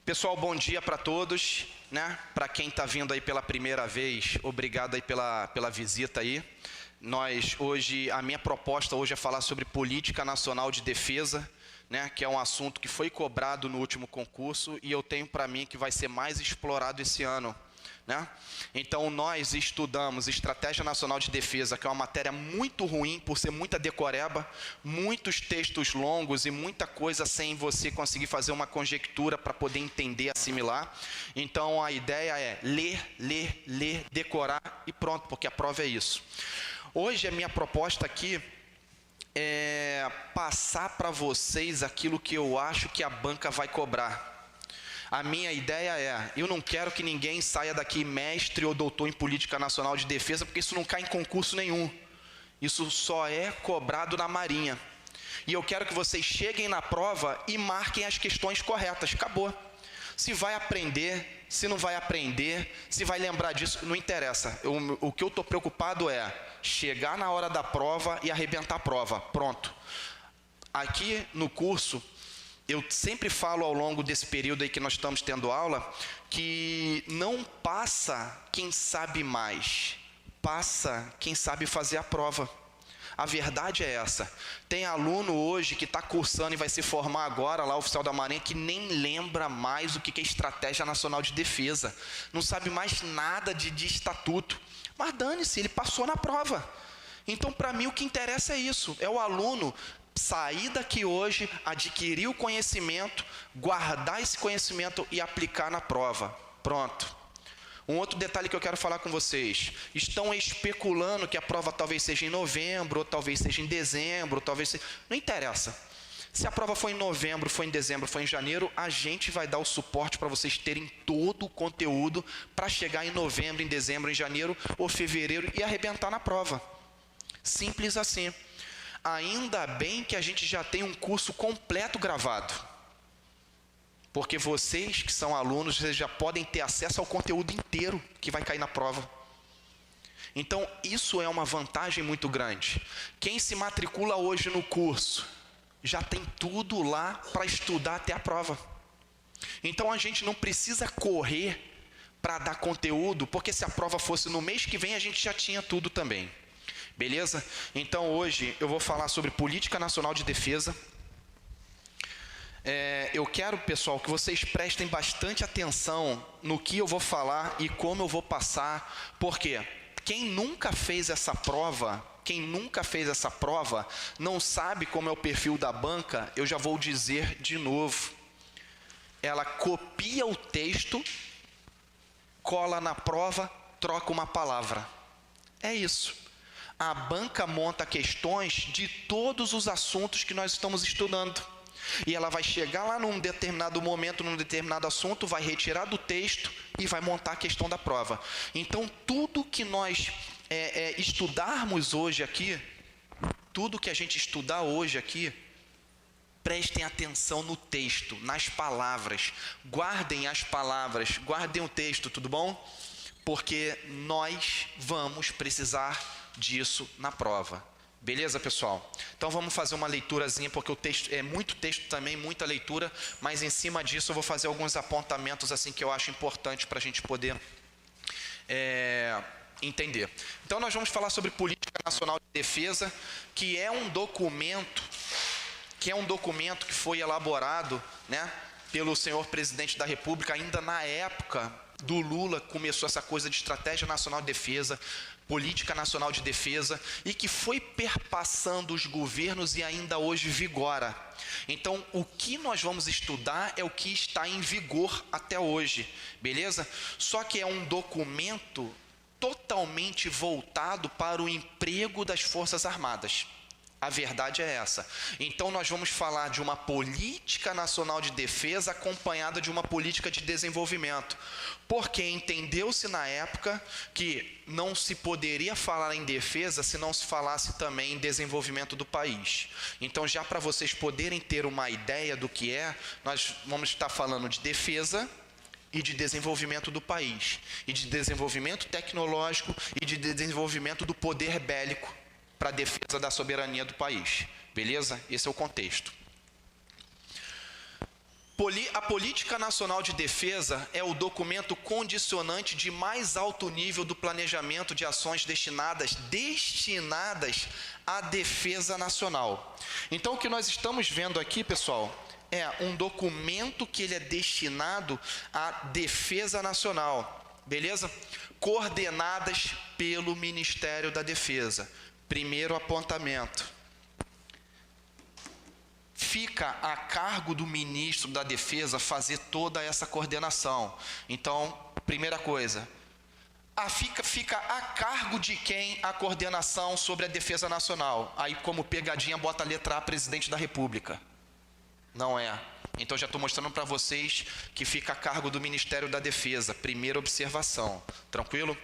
Pessoal, bom dia para todos, né? Para quem está vindo aí pela primeira vez, obrigado aí pela visita aí. A minha proposta hoje é falar sobre política nacional de defesa, né? Que é um assunto que foi cobrado no último concurso e eu tenho para mim que vai ser mais explorado esse ano, né? Então nós estudamos Estratégia Nacional de Defesa, que é uma matéria muito ruim por ser muita decoreba, muitos textos longos e muita coisa sem você conseguir fazer uma conjectura para poder entender, assimilar. Então a ideia é ler, decorar e pronto, porque a prova é isso. Hoje a minha proposta aqui é passar para vocês aquilo que eu acho que a banca vai cobrar. A minha ideia é, eu não quero que ninguém saia daqui mestre ou doutor em política nacional de defesa, porque isso não cai em concurso nenhum. Isso só é cobrado na Marinha. E eu quero que vocês cheguem na prova e marquem as questões corretas. Acabou. Se vai aprender, se não vai aprender, se vai lembrar disso, não interessa. O que eu estou preocupado é chegar na hora da prova e arrebentar a prova. Pronto. Aqui no curso, eu sempre falo ao longo desse período aí que nós estamos tendo aula, que não passa quem sabe mais, passa quem sabe fazer a prova. A verdade é essa. Tem aluno hoje que está cursando e vai se formar agora, lá oficial da Marinha, que nem lembra mais o que é Estratégia Nacional de Defesa. Não sabe mais nada de estatuto. Mas dane-se, ele passou na prova. Então, para mim, o que interessa é isso. É o aluno sair daqui hoje, adquirir o conhecimento, guardar esse conhecimento e aplicar na prova. Pronto. Um outro detalhe que eu quero falar com vocês. Estão especulando que a prova talvez seja em novembro, ou talvez seja em dezembro, ou talvez seja... Não interessa. Se a prova for em novembro, for em dezembro, for em janeiro, a gente vai dar o suporte para vocês terem todo o conteúdo para chegar em novembro, em dezembro, em janeiro ou fevereiro e arrebentar na prova. Simples assim. Ainda bem que a gente já tem um curso completo gravado. Porque vocês que são alunos, vocês já podem ter acesso ao conteúdo inteiro que vai cair na prova. Então, isso é uma vantagem muito grande. Quem se matricula hoje no curso, já tem tudo lá para estudar até a prova. Então, a gente não precisa correr para dar conteúdo, porque se a prova fosse no mês que vem, a gente já tinha tudo também. Beleza? Então, hoje eu vou falar sobre Política Nacional de Defesa. Eu quero, pessoal, que vocês prestem bastante atenção no que eu vou falar e como eu vou passar, porque quem nunca fez essa prova, não sabe como é o perfil da banca, eu já vou dizer de novo. Ela copia o texto, cola na prova, troca uma palavra. É isso. A banca monta questões de todos os assuntos que nós estamos estudando. E ela vai chegar lá num determinado momento, num determinado assunto, vai retirar do texto e vai montar a questão da prova. Então, tudo que nós estudarmos hoje aqui, tudo que a gente estudar hoje aqui, prestem atenção no texto, nas palavras. Guardem as palavras, guardem o texto, tudo bom? Porque nós vamos precisar disso na prova. Beleza, pessoal? Então vamos fazer uma leiturazinha, porque o texto é muito texto também, muita leitura, mas em cima disso eu vou fazer alguns apontamentos assim que eu acho importante para a gente poder entender. Então nós vamos falar sobre Política Nacional de Defesa, que é um documento que foi elaborado, né, pelo senhor presidente da República, ainda na época do Lula, começou essa coisa de Estratégia Nacional de Defesa, Política Nacional de Defesa, e que foi perpassando os governos e ainda hoje vigora. Então, o que nós vamos estudar é o que está em vigor até hoje, beleza? Só que é um documento totalmente voltado para o emprego das Forças Armadas. A verdade é essa. Então nós vamos falar de uma política nacional de defesa acompanhada de uma política de desenvolvimento. Porque entendeu-se na época que não se poderia falar em defesa se não se falasse também em desenvolvimento do país. Então, já para vocês poderem ter uma ideia do que é, nós vamos estar falando de defesa e de desenvolvimento do país, e de desenvolvimento tecnológico e de desenvolvimento do poder bélico para a defesa da soberania do país. Beleza? Esse é o contexto. A Política Nacional de Defesa é o documento condicionante de mais alto nível do planejamento de ações destinadas à defesa nacional. Então, o que nós estamos vendo aqui, pessoal, é um documento que ele é destinado à defesa nacional, beleza? Coordenadas pelo Ministério da Defesa. Primeiro apontamento. Fica a cargo do ministro da Defesa fazer toda essa coordenação. Então, primeira coisa, fica a cargo de quem a coordenação sobre a defesa nacional? Aí, como pegadinha, bota a letra A, presidente da República. Não é. Então, já estou mostrando para vocês que fica a cargo do Ministério da Defesa. Primeira observação. Tranquilo?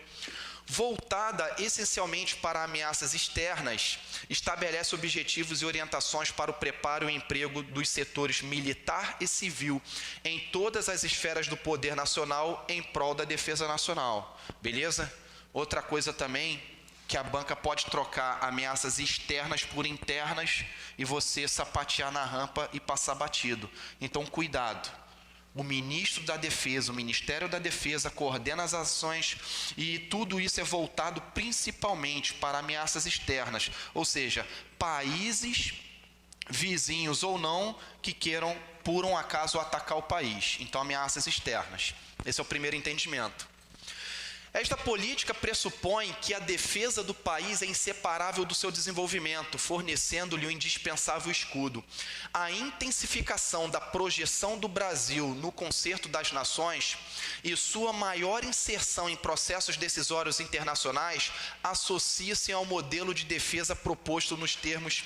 Voltada essencialmente para ameaças externas, estabelece objetivos e orientações para o preparo e emprego dos setores militar e civil em todas as esferas do poder nacional em prol da defesa nacional. Beleza? Outra coisa também, que a banca pode trocar ameaças externas por internas e você sapatear na rampa e passar batido. Então, cuidado. O ministro da Defesa, o Ministério da Defesa coordena as ações e tudo isso é voltado principalmente para ameaças externas, ou seja, países vizinhos ou não que queiram por um acaso atacar o país. Então, ameaças externas. Esse é o primeiro entendimento. Esta política pressupõe que a defesa do país é inseparável do seu desenvolvimento, fornecendo-lhe o indispensável escudo. A intensificação da projeção do Brasil no concerto das nações e sua maior inserção em processos decisórios internacionais associa-se ao modelo de defesa proposto nos termos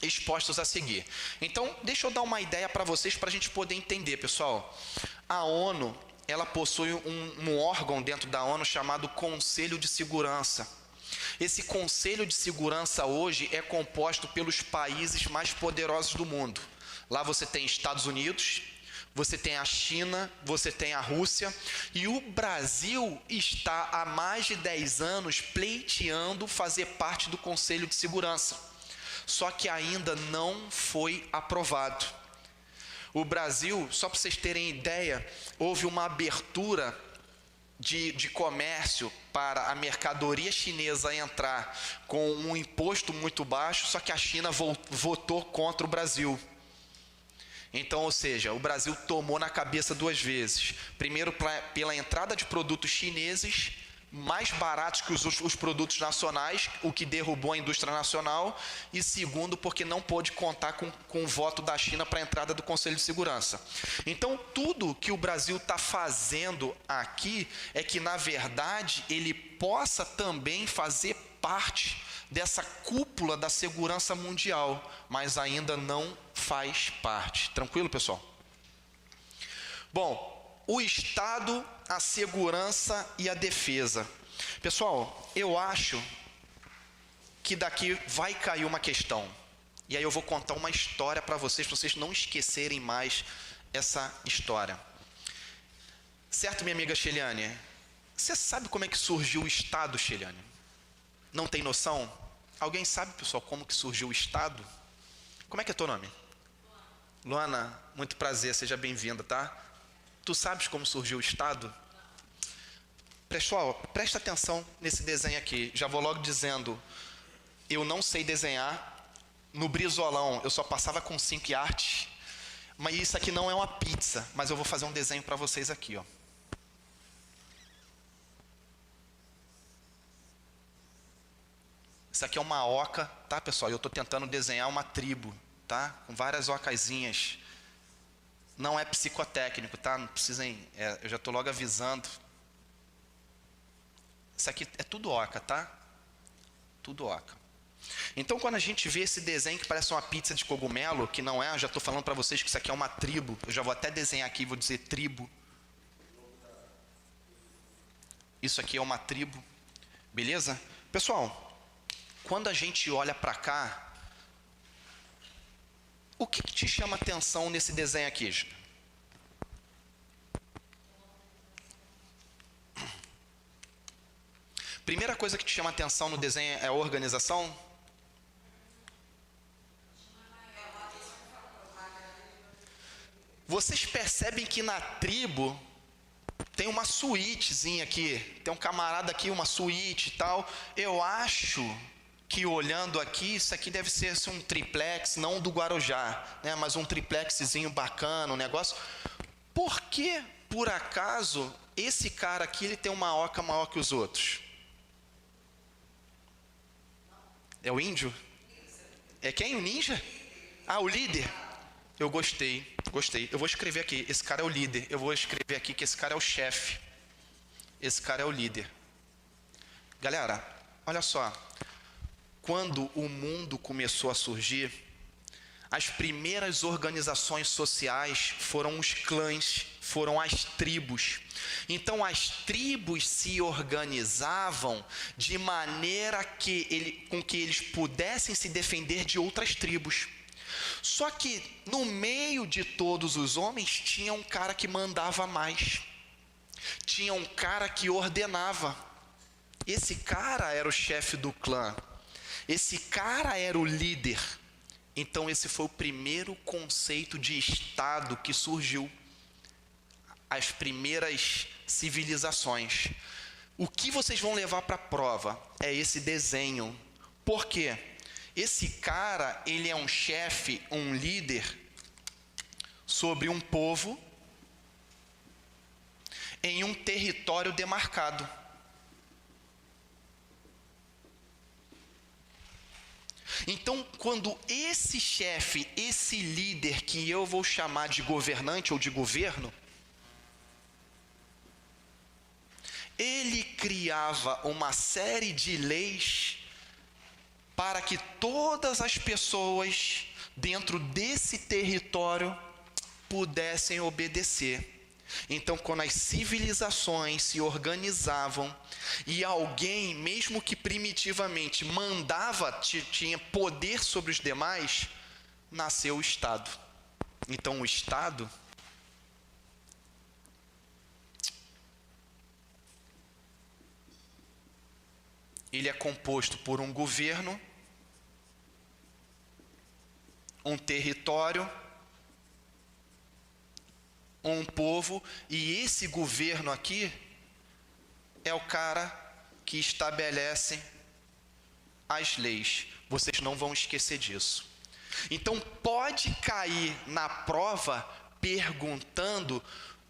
expostos a seguir. Então, deixa eu dar uma ideia para vocês para a gente poder entender, pessoal. A ONU, ela possui um órgão dentro da ONU chamado Conselho de Segurança. Esse Conselho de Segurança hoje é composto pelos países mais poderosos do mundo. Lá você tem Estados Unidos, você tem a China, você tem a Rússia, e o Brasil está há mais de 10 anos pleiteando fazer parte do Conselho de Segurança. Só que ainda não foi aprovado. O Brasil, só para vocês terem ideia, houve uma abertura de comércio para a mercadoria chinesa entrar com um imposto muito baixo, só que a China votou contra o Brasil. Então, ou seja, o Brasil tomou na cabeça duas vezes. Primeiro, pela entrada de produtos chineses mais baratos que os produtos nacionais, o que derrubou a indústria nacional, e segundo, porque não pôde contar com o voto da China para a entrada do Conselho de Segurança. Então, tudo que o Brasil está fazendo aqui é que, na verdade, ele possa também fazer parte dessa cúpula da segurança mundial, mas ainda não faz parte. Tranquilo, pessoal? Bom, o Estado, a segurança e a defesa. Pessoal, eu acho que daqui vai cair uma questão. E aí eu vou contar uma história para vocês não esquecerem mais essa história. Certo, minha amiga Sheliane? Você sabe como é que surgiu o Estado, Sheliane? Não tem noção? Alguém sabe, pessoal, como que surgiu o Estado? Como é que é teu nome? Luana, muito prazer, seja bem-vinda, tá? Tu sabes como surgiu o Estado? Pessoal, presta atenção nesse desenho aqui. Já vou logo dizendo, eu não sei desenhar. No Brizolão, eu só passava com 5 artes. Mas isso aqui não é uma pizza, mas eu vou fazer um desenho para vocês aqui, ó. Isso aqui é uma oca, tá, pessoal? Eu estou tentando desenhar uma tribo, tá? Com várias ocazinhas. Não é psicotécnico, tá? Não precisem, eu já estou logo avisando. Isso aqui é tudo oca, tá? Tudo oca. Então, quando a gente vê esse desenho que parece uma pizza de cogumelo, que não é, eu já estou falando para vocês que isso aqui é uma tribo. Eu já vou até desenhar aqui, vou dizer tribo. Isso aqui é uma tribo. Beleza? Pessoal, quando a gente olha para cá, o que te chama atenção nesse desenho aqui, Gina? Primeira coisa que te chama atenção no desenho é a organização? Vocês percebem que na tribo tem uma suítezinha aqui, tem um camarada aqui, uma suíte e tal. Eu acho que olhando aqui, isso aqui deve ser assim, um triplex, não do Guarujá, né, mas um triplexzinho bacana, um negócio. Por que, por acaso, esse cara aqui ele tem uma oca maior que os outros? É o índio? É quem? O ninja? Ah, o líder? Eu gostei. Eu vou escrever aqui, esse cara é o líder. Eu vou escrever aqui que esse cara é o chefe. Esse cara é o líder. Galera, olha só. Quando o mundo começou a surgir, as primeiras organizações sociais foram os clãs, foram as tribos. Então as tribos se organizavam de maneira com que eles pudessem se defender de outras tribos. Só que no meio de todos os homens tinha um cara que mandava mais. Tinha um cara que ordenava. Esse cara era o chefe do clã. Esse cara era o líder. Então esse foi o primeiro conceito de Estado que surgiu. As primeiras civilizações. O que vocês vão levar para a prova é esse desenho. Por quê? Esse cara, ele é um chefe, um líder sobre um povo em um território demarcado. Então, quando esse chefe, esse líder que eu vou chamar de governante ou de governo, ele criava uma série de leis para que todas as pessoas dentro desse território pudessem obedecer. Então, quando as civilizações se organizavam e alguém, mesmo que primitivamente, mandava, tinha poder sobre os demais, nasceu o Estado. Então, o Estado ele é composto por um governo, um território, um povo, e esse governo aqui é o cara que estabelece as leis. Vocês não vão esquecer disso. Então pode cair na prova perguntando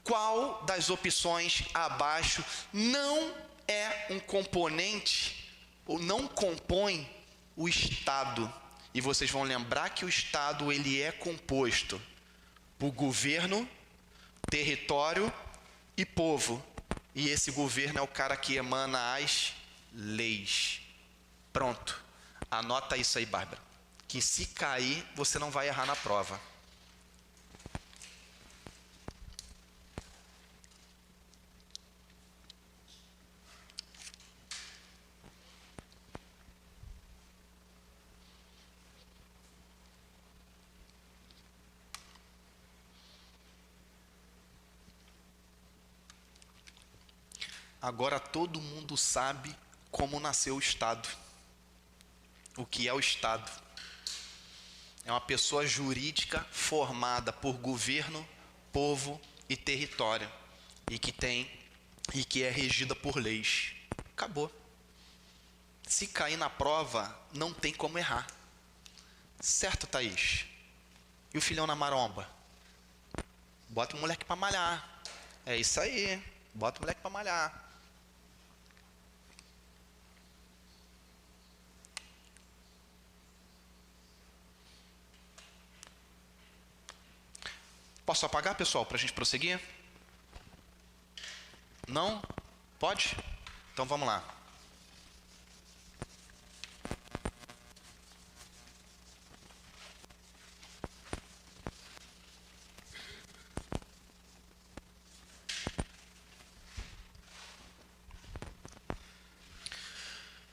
qual das opções abaixo não é um componente ou não compõe o Estado. E vocês vão lembrar que o Estado ele é composto por governo, território e povo. E esse governo é o cara que emana as leis. Pronto. Anota isso aí, Bárbara. Que se cair, você não vai errar na prova. Agora todo mundo sabe como nasceu o Estado. O que é o Estado? É uma pessoa jurídica formada por governo, povo e território. E que é regida por leis. Acabou. Se cair na prova, não tem como errar. Certo, Thaís? E o filhão na maromba? Bota o moleque para malhar. É isso aí. Bota o moleque para malhar. Posso apagar, pessoal, para a gente prosseguir? Não? Pode? Então vamos lá.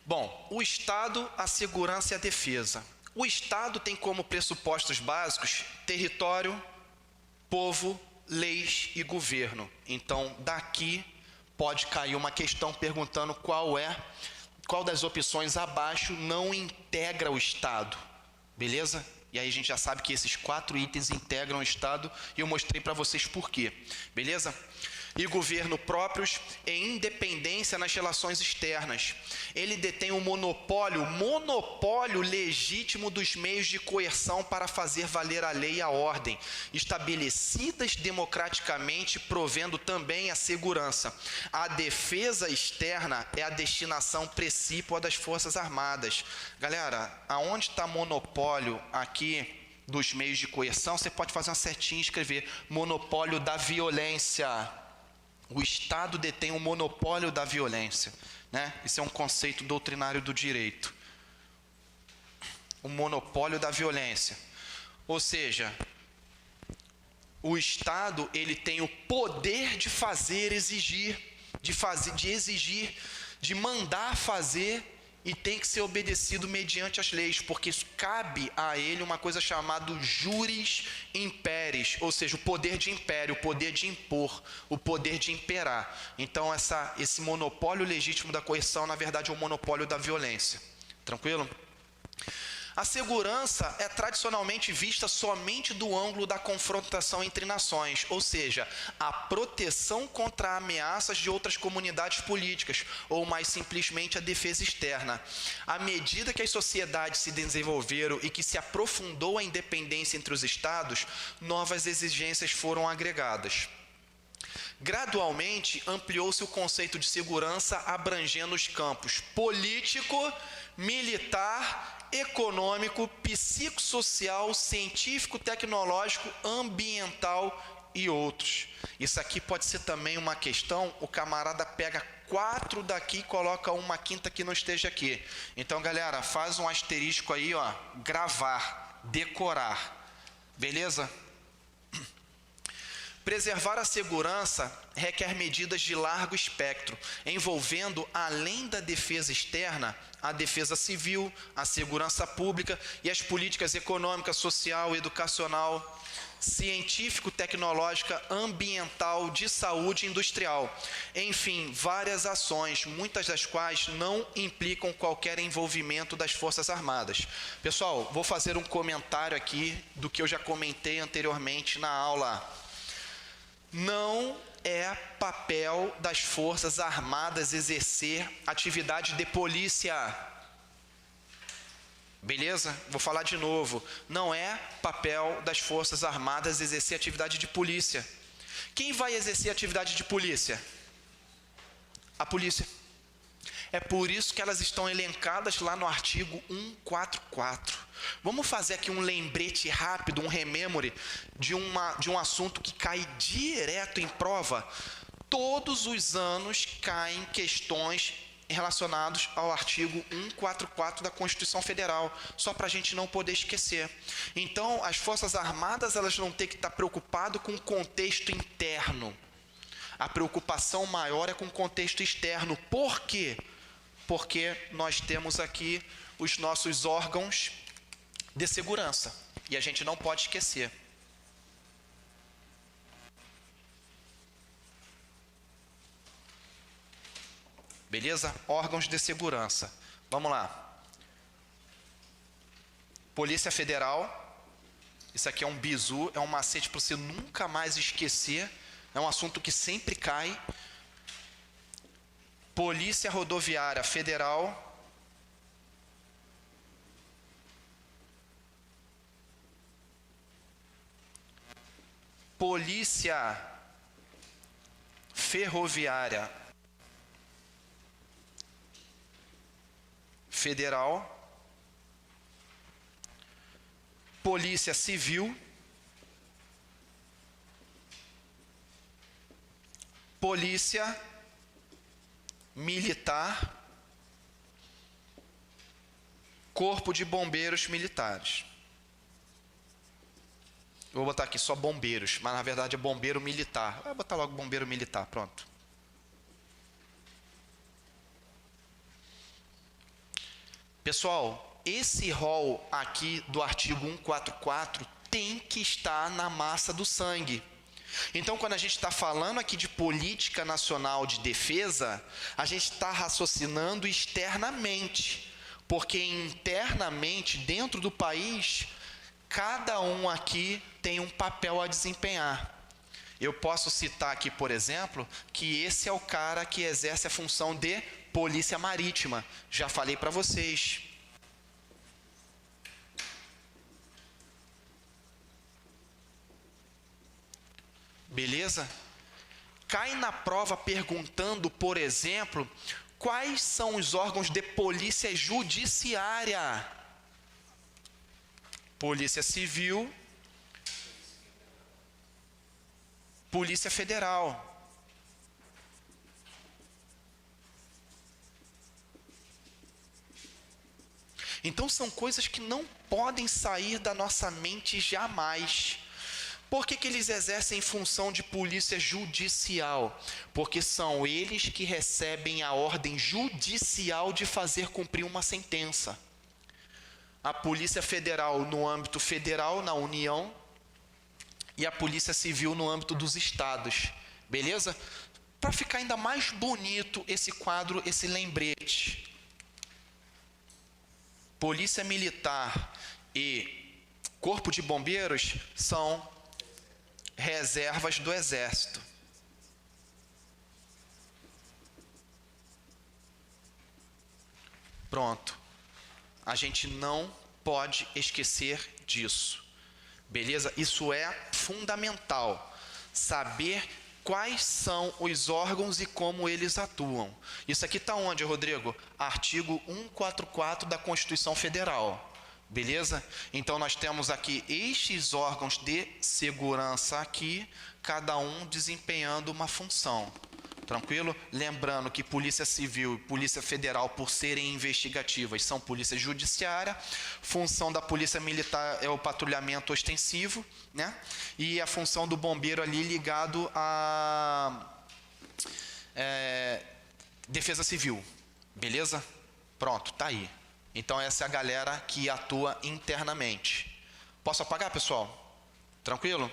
Bom, o Estado, a segurança e a defesa. O Estado tem como pressupostos básicos território, povo, leis e governo. Então, daqui pode cair uma questão perguntando qual das opções abaixo não integra o Estado. Beleza? E aí a gente já sabe que esses 4 itens integram o Estado e eu mostrei para vocês por quê, beleza? E governo próprios e independência nas relações externas. Ele detém o monopólio legítimo dos meios de coerção para fazer valer a lei e a ordem, estabelecidas democraticamente, provendo também a segurança. A defesa externa é a destinação precípua das Forças Armadas. Galera, aonde está monopólio aqui dos meios de coerção? Você pode fazer uma setinha e escrever monopólio da violência. O Estado detém o monopólio da violência, né? Isso é um conceito doutrinário do direito. O monopólio da violência. Ou seja, o Estado, ele tem o poder de fazer, exigir, de mandar fazer, e tem que ser obedecido mediante as leis, porque cabe a ele uma coisa chamada juris imperis, ou seja, o poder de império, o poder de impor, o poder de imperar. Então esse monopólio legítimo da coerção, na verdade, é o monopólio da violência. Tranquilo? A segurança é tradicionalmente vista somente do ângulo da confrontação entre nações, ou seja, a proteção contra ameaças de outras comunidades políticas, ou mais simplesmente a defesa externa. À medida que as sociedades se desenvolveram e que se aprofundou a independência entre os estados, novas exigências foram agregadas. Gradualmente, ampliou-se o conceito de segurança, abrangendo os campos político, militar, econômico, psicossocial, científico, tecnológico, ambiental e outros. Isso aqui pode ser também uma questão, o camarada pega 4 daqui e coloca uma quinta que não esteja aqui. Então, galera, faz um asterisco aí, ó, gravar, decorar, beleza? Preservar a segurança requer medidas de largo espectro, envolvendo, além da defesa externa, a defesa civil, a segurança pública e as políticas econômica, social, educacional, científico, tecnológica, ambiental, de saúde e industrial. Enfim, várias ações, muitas das quais não implicam qualquer envolvimento das Forças Armadas. Pessoal, vou fazer um comentário aqui do que eu já comentei anteriormente na aula. Não é papel das Forças Armadas exercer atividade de polícia. Beleza? Vou falar de novo. Não é papel das Forças Armadas exercer atividade de polícia. Quem vai exercer atividade de polícia? A polícia. É por isso que elas estão elencadas lá no artigo 144. Vamos fazer aqui um lembrete rápido, um rememore de um assunto que cai direto em prova. Todos os anos caem questões relacionadas ao artigo 144 da Constituição Federal, só para a gente não poder esquecer. Então, as Forças Armadas, elas não têm que estar preocupadas com o contexto interno. A preocupação maior é com o contexto externo. Por quê? Porque nós temos aqui os nossos órgãos de segurança, e a gente não pode esquecer. Beleza? Órgãos de segurança. Vamos lá. Polícia Federal. Isso aqui é um bizu, é um macete para você nunca mais esquecer. É um assunto que sempre cai. Polícia Rodoviária Federal. Polícia Ferroviária Federal, Polícia Civil, Polícia Militar, Corpo de Bombeiros Militares. Eu vou botar aqui só bombeiros, mas na verdade é bombeiro militar. Vai botar logo bombeiro militar, pronto. Pessoal, esse rol aqui do artigo 144 tem que estar na massa do sangue. Então, quando a gente está falando aqui de política nacional de defesa, a gente está raciocinando externamente, porque internamente, dentro do país, Cada um aqui tem um papel a desempenhar. Eu posso citar aqui, por exemplo, que esse é o cara que exerce a função de polícia marítima. Já falei para vocês. Beleza? Cai na prova perguntando, por exemplo, quais são os órgãos de polícia judiciária? Polícia Civil, Polícia Federal. Então são coisas que não podem sair da nossa mente jamais. Por que eles exercem função de polícia judicial? Porque são eles que recebem a ordem judicial de fazer cumprir uma sentença. A Polícia Federal no âmbito federal, na União, e a Polícia Civil no âmbito dos estados. Beleza? Para ficar ainda mais bonito esse quadro, esse lembrete. Polícia Militar e Corpo de Bombeiros são reservas do Exército. Pronto. A gente não pode esquecer disso. Beleza? Isso é fundamental. Saber quais são os órgãos e como eles atuam. Isso aqui está onde, Rodrigo? Artigo 144 da Constituição Federal. Beleza? Então nós temos aqui estes órgãos de segurança aqui, cada um desempenhando uma função. Tranquilo? Lembrando que Polícia Civil e Polícia Federal, por serem investigativas, são polícia judiciária. Função da Polícia Militar é o patrulhamento ostensivo, né? E a função do bombeiro ali ligado à Defesa Civil. Beleza? Pronto, tá aí. Então essa é a galera que atua internamente. Posso apagar, pessoal? Tranquilo?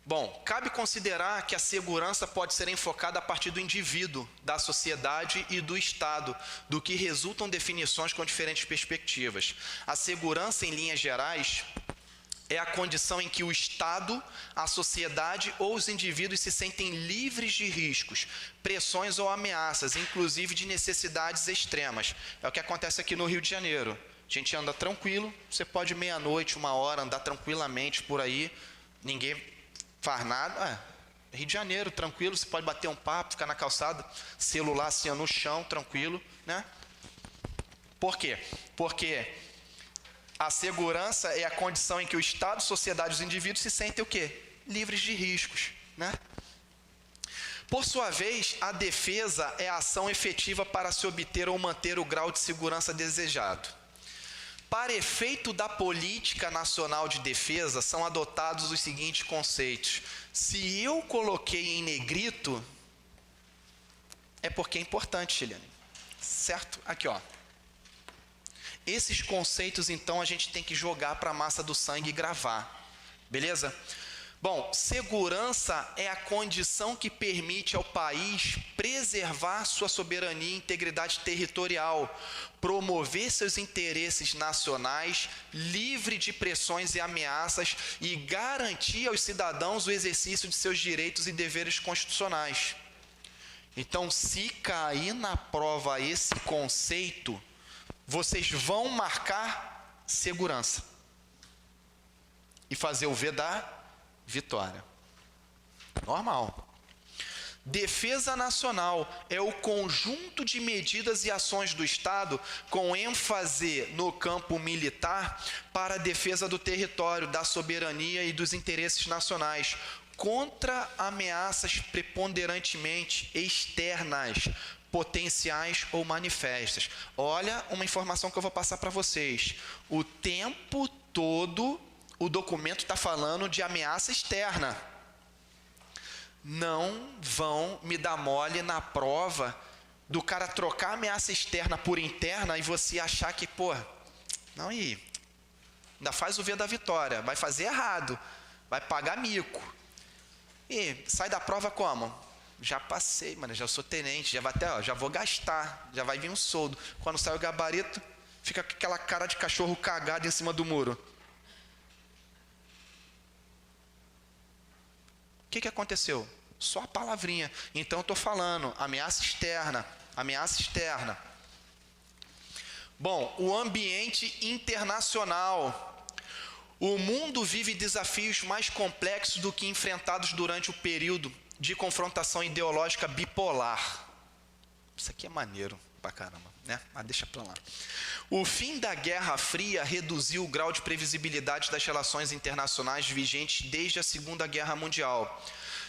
Bom, cabe considerar que a segurança pode ser enfocada a partir do indivíduo, da sociedade e do Estado, do que resultam definições com diferentes perspectivas. A segurança, em linhas gerais, é a condição em que o Estado, a sociedade ou os indivíduos se sentem livres de riscos, pressões ou ameaças, inclusive de necessidades extremas. É o que acontece aqui no Rio de Janeiro. A gente anda tranquilo, você pode meia-noite, 1h, andar tranquilamente por aí, ninguém faz nada. Rio de Janeiro, tranquilo, você pode bater um papo, ficar na calçada, celular assim no chão, tranquilo, né? Por quê? Porque a segurança é a condição em que o Estado, a sociedade e os indivíduos se sentem o quê? Livres de riscos, né? Por sua vez, a defesa é a ação efetiva para se obter ou manter o grau de segurança desejado. Para efeito da política nacional de defesa, são adotados os seguintes conceitos. Se eu coloquei em negrito, é porque é importante, Chiliane. Certo? Aqui, ó. Esses conceitos, então, a gente tem que jogar para a massa do sangue e gravar. Beleza? Bom, segurança é a condição que permite ao país preservar sua soberania e integridade territorial, promover seus interesses nacionais, livre de pressões e ameaças e garantir aos cidadãos o exercício de seus direitos e deveres constitucionais. Então, se cair na prova esse conceito, vocês vão marcar segurança e fazer o V da vitória. Normal. Defesa nacional é o conjunto de medidas e ações do Estado com ênfase no campo militar para a defesa do território, da soberania e dos interesses nacionais contra ameaças preponderantemente externas, potenciais ou manifestas. Olha uma informação que eu vou passar para vocês. O tempo todo o documento está falando de ameaça externa. Não vão me dar mole na prova do cara trocar a ameaça externa por interna e você achar que, pô, Não, e ainda faz o V da vitória, vai fazer errado, vai pagar mico. E sai da prova como? Já passei, mano, já sou tenente, já vai até, ó, já vou gastar, já vai vir um soldo. Quando sai o gabarito, fica com aquela cara de cachorro cagado em cima do muro. O que aconteceu? Só a palavrinha. Então eu estou falando, ameaça externa, ameaça externa. Bom, o ambiente internacional. O mundo vive desafios mais complexos do que enfrentados durante o período de confrontação ideológica bipolar. Isso aqui é maneiro pra caramba, né? Mas deixa pra lá. O fim da Guerra Fria reduziu o grau de previsibilidade das relações internacionais vigentes desde a Segunda Guerra Mundial.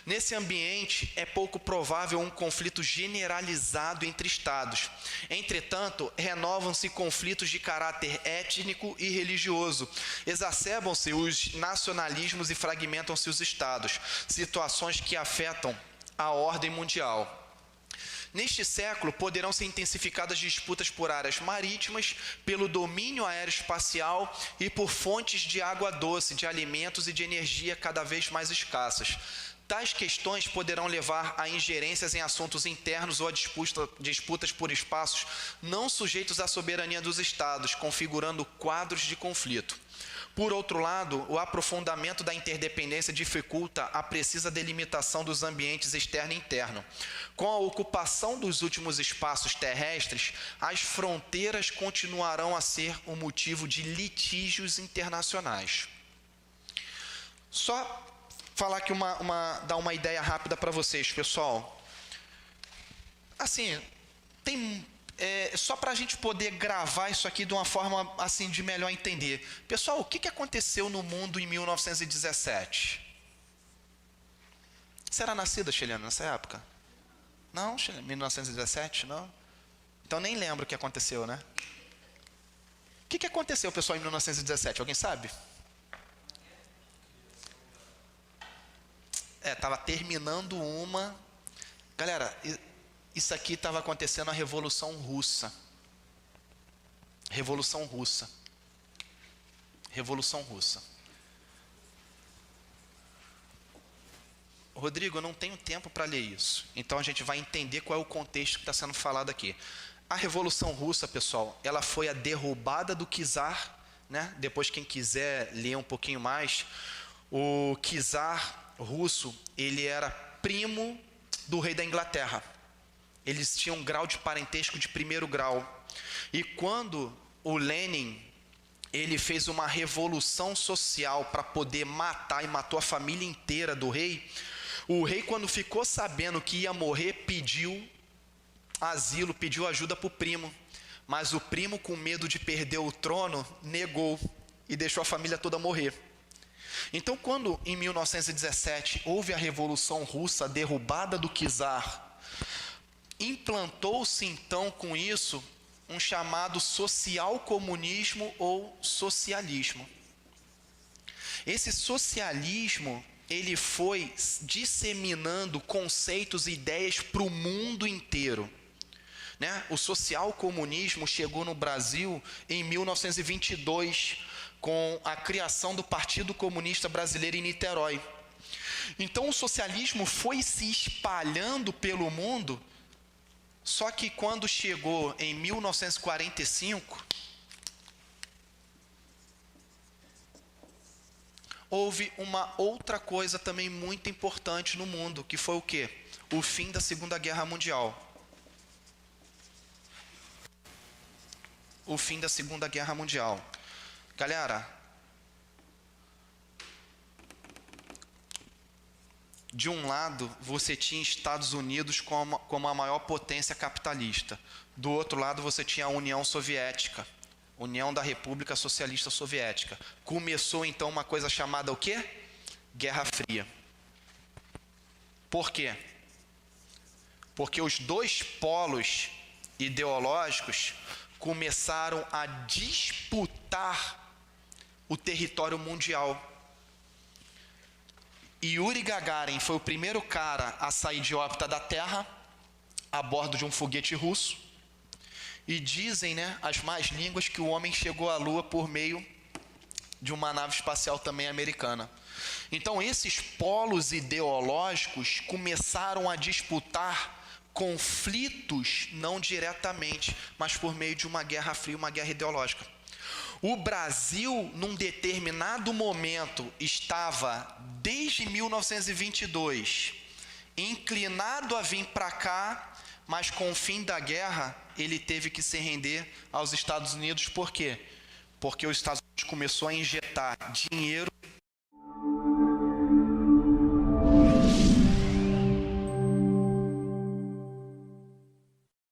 Nesse ambiente, é pouco provável um conflito generalizado entre estados. Entretanto, renovam-se conflitos de caráter étnico e religioso. Exacerbam-se os nacionalismos e fragmentam-se os estados, situações que afetam a ordem mundial. Neste século, poderão ser intensificadas disputas por áreas marítimas, pelo domínio aeroespacial e por fontes de água doce, de alimentos e de energia cada vez mais escassas. Tais questões poderão levar a ingerências em assuntos internos ou a disputas por espaços não sujeitos à soberania dos Estados, configurando quadros de conflito. Por outro lado, o aprofundamento da interdependência dificulta a precisa delimitação dos ambientes externo e interno. Com a ocupação dos últimos espaços terrestres, as fronteiras continuarão a ser um motivo de litígios internacionais. Só falar aqui dar uma ideia rápida para vocês, pessoal. Assim, só para a gente poder gravar isso aqui de uma forma assim de melhor entender. Pessoal, o que aconteceu no mundo em 1917? Você era nascida, Chilena, nessa época? Não, 1917, não? Então nem lembro o que aconteceu, né? O que aconteceu, pessoal, em 1917? Alguém sabe? Estava terminando uma. Galera, isso aqui estava acontecendo a Revolução Russa. Revolução Russa. Revolução Russa. Rodrigo, eu não tenho tempo para ler isso. Então a gente vai entender qual é o contexto que está sendo falado aqui. A Revolução Russa, pessoal, ela foi a derrubada do czar, né? Depois, quem quiser ler um pouquinho mais, o czar russo, ele era primo do rei da Inglaterra. Eles tinham um grau de parentesco de primeiro grau. E quando o Lenin, ele fez uma revolução social para poder matar, e matou a família inteira do rei, o rei, quando ficou sabendo que ia morrer, pediu asilo, pediu ajuda para o primo. Mas o primo, com medo de perder o trono, negou e deixou a família toda morrer. Então, quando em 1917 houve a Revolução Russa, a derrubada do czar, implantou-se então com isso um chamado social-comunismo ou socialismo. Esse socialismo, ele foi disseminando conceitos e ideias para o mundo inteiro, né? O social-comunismo chegou no Brasil em 1922, com a criação do Partido Comunista Brasileiro em Niterói. Então o socialismo foi se espalhando pelo mundo, só que quando chegou em 1945, houve uma outra coisa também muito importante no mundo, que foi o quê? O fim da Segunda Guerra Mundial. O fim da Segunda Guerra Mundial. Galera, de um lado você tinha Estados Unidos como a maior potência capitalista. Do outro lado você tinha a União Soviética, União da República Socialista Soviética. Começou então uma coisa chamada o quê? Guerra Fria. Por quê? Porque os dois polos ideológicos começaram a disputar o território mundial. E Yuri Gagarin foi o primeiro cara a sair de órbita da Terra a bordo de um foguete russo. E dizem, né, as más línguas, que o homem chegou à Lua por meio de uma nave espacial também americana. Então esses polos ideológicos começaram a disputar conflitos, não diretamente, mas por meio de uma guerra fria, uma guerra ideológica. O Brasil, num determinado momento, estava, desde 1922, inclinado a vir para cá, mas com o fim da guerra, ele teve que se render aos Estados Unidos. Por quê? Porque os Estados Unidos começou a injetar dinheiro